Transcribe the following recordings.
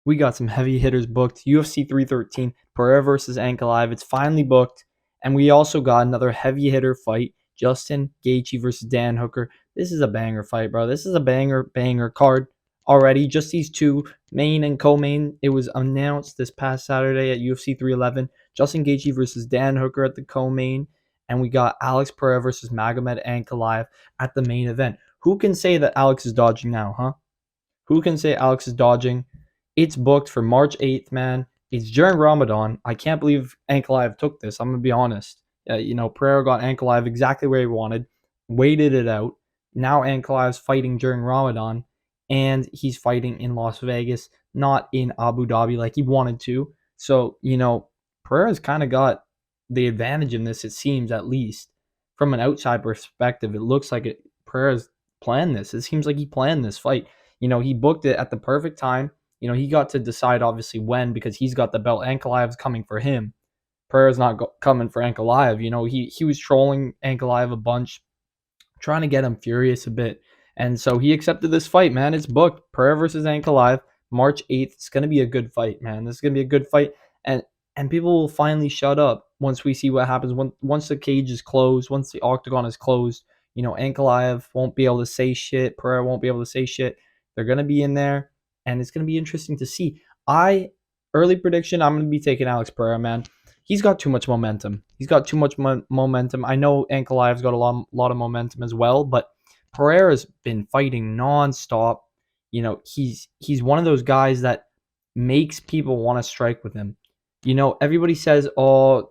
We got some heavy hitters booked. UFC 313, Pereira versus Ankalaev. It's finally booked. And we also got another heavy hitter fight. Justin Gaethje versus Dan Hooker. This is a banger fight, bro. This is a banger card already. Just these two, main and co-main. It was announced this past Saturday at UFC 311. Justin Gaethje versus Dan Hooker at the co-main. And we got Alex Pereira versus Magomed Ankalaev at the main event. Who can say that Alex is dodging now, huh? Who can say Alex is dodging? It's booked for March 8th, man. It's during Ramadan. I can't believe Ankalaev took this. I'm going to be honest. Pereira got Ankalaev exactly where he wanted, waited it out. Now Ankalaev's fighting during Ramadan, and he's fighting in Las Vegas, not in Abu Dhabi like he wanted to. So, Pereira's kind of got the advantage in this, it seems, at least. From an outside perspective, it looks like Pereira's planned this. It seems like he planned this fight. He booked it at the perfect time. He got to decide obviously when because he's got the belt. Ankalaev's coming for him. Pereira's not coming for Ankalaev. He was trolling Ankalaev a bunch, trying to get him furious a bit. And so he accepted this fight, man. It's booked. Pereira versus Ankalaev, March 8th. It's going to be a good fight, man. This is going to be a good fight. And people will finally shut up once we see what happens. Once the cage is closed, once the octagon is closed, Ankalaev won't be able to say shit. Pereira won't be able to say shit. They're going to be in there, and it's going to be interesting to see. Early prediction, I'm going to be taking Alex Pereira, man. He's got too much momentum. He's got too much momentum. I know Ankalaev's got a lot of momentum as well, but Pereira's been fighting nonstop. He's one of those guys that makes people want to strike with him. Everybody says, oh,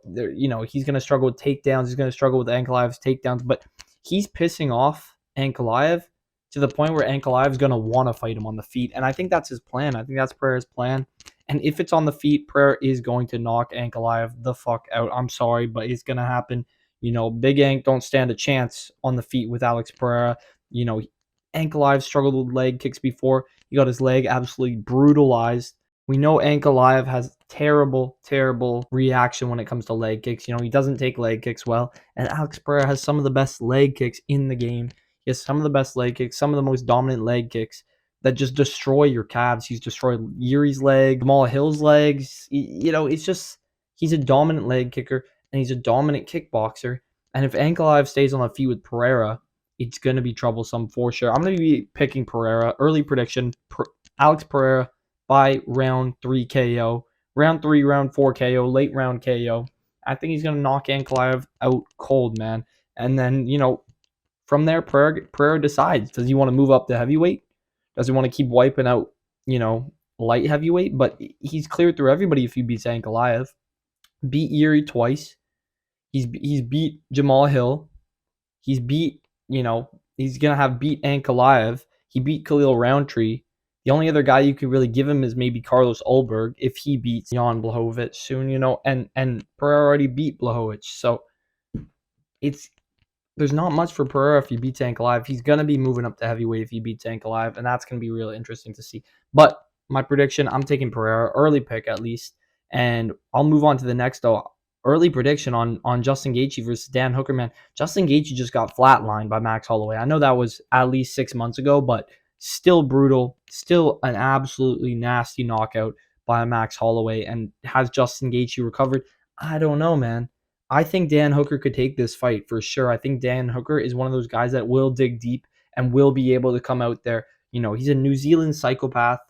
he's going to struggle with takedowns. He's going to struggle with Ankalaev's takedowns, but he's pissing off Ankalaev to the point where Ankalaev is going to want to fight him on the feet. And I think that's his plan. I think that's Pereira's plan. And if it's on the feet, Pereira is going to knock Ankalaev the fuck out. I'm sorry, but it's going to happen. Big Ank don't stand a chance on the feet with Alex Pereira. Ankalaev struggled with leg kicks before. He got his leg absolutely brutalized. We know Ankalaev has terrible, terrible reaction when it comes to leg kicks. He doesn't take leg kicks well. And Alex Pereira has some of the best leg kicks in the game. He has some of the best leg kicks, some of the most dominant leg kicks that just destroy your calves. He's destroyed Yuri's leg, Jamal Hill's legs. It's just, he's a dominant leg kicker, and he's a dominant kickboxer. And if Ankalaev stays on the feet with Pereira, it's going to be troublesome for sure. I'm going to be picking Pereira. Early prediction, Alex Pereira by round 3 KO. Round 3, round 4 KO, late round KO. I think he's going to knock Ankalaev out cold, man. And then, from there, Pereira decides. Does he want to move up to heavyweight? Does he want to keep wiping out, light heavyweight? But he's cleared through everybody if he beats Ankalaev. Beat Yuri twice. He's beat Jamal Hill. He's beat, he's going to have beat Ankalaev. He beat Khalil Roundtree. The only other guy you could really give him is maybe Carlos Ulberg if he beats Jan Blachowicz soon, and Pereira already beat Blachowicz. So there's not much for Pereira if he beats Ankalaev. He's going to be moving up to heavyweight if he beats Ankalaev, and that's going to be really interesting to see. But my prediction, I'm taking Pereira, early pick at least, and I'll move on to the next, though. Early prediction on Justin Gaethje versus Dan Hooker, man. Justin Gaethje just got flatlined by Max Holloway. I know that was at least 6 months ago, but still brutal, still an absolutely nasty knockout by Max Holloway. And has Justin Gaethje recovered? I don't know, man. I think Dan Hooker could take this fight for sure. I think Dan Hooker is one of those guys that will dig deep and will be able to come out there. He's a New Zealand psychopath.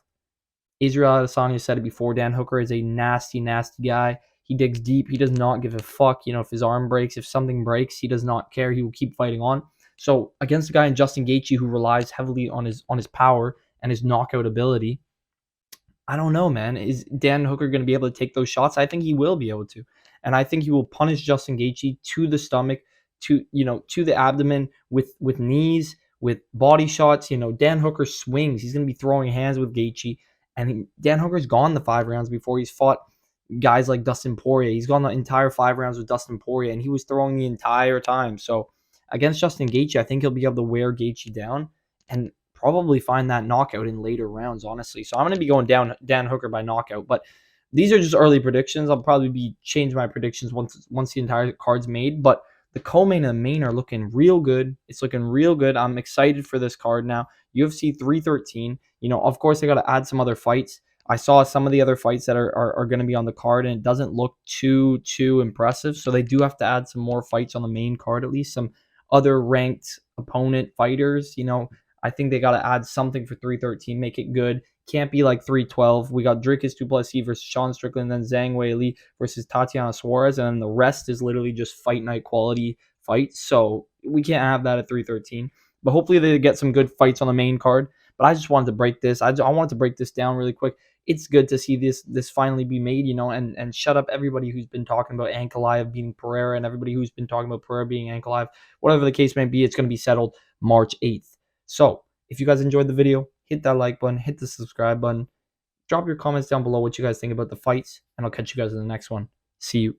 Israel Adesanya said it before. Dan Hooker is a nasty, nasty guy. He digs deep. He does not give a fuck. If his arm breaks, if something breaks, he does not care. He will keep fighting on. So against a guy in Justin Gaethje who relies heavily on his power and his knockout ability, I don't know, man. Is Dan Hooker going to be able to take those shots? I think he will be able to. And I think he will punish Justin Gaethje to the stomach, to the abdomen with knees, with body shots. Dan Hooker swings. He's going to be throwing hands with Gaethje. And Dan Hooker's gone the 5 rounds before. He's fought guys like Dustin Poirier. He's gone the entire 5 rounds with Dustin Poirier, and he was throwing the entire time. So against Justin Gaethje, I think he'll be able to wear Gaethje down and probably find that knockout in later rounds, honestly. So I'm going to be going down Dan Hooker by knockout. But these are just early predictions. I'll probably be changing my predictions once the entire card's made. But the co-main and the main are looking real good. It's looking real good. I'm excited for this card now. UFC 313. Of course, they got to add some other fights. I saw some of the other fights that are going to be on the card, and it doesn't look too impressive. So they do have to add some more fights on the main card, at least some other ranked opponent fighters. I think they got to add something for 313, make it good. Can't be like 312. We got Dricus Duplessis versus Sean Strickland, then Zhang Weili versus Tatiana Suarez, and then the rest is literally just fight night quality fights. So we can't have that at 313. But hopefully they get some good fights on the main card. But I just wanted to break this. I wanted to break this down really quick. It's good to see this finally be made, and shut up everybody who's been talking about Ankalaev beating Pereira and everybody who's been talking about Pereira beating Ankalaev. Whatever the case may be, it's going to be settled March 8th. So if you guys enjoyed the video, hit that like button, hit the subscribe button, drop your comments down below what you guys think about the fights, and I'll catch you guys in the next one. See you.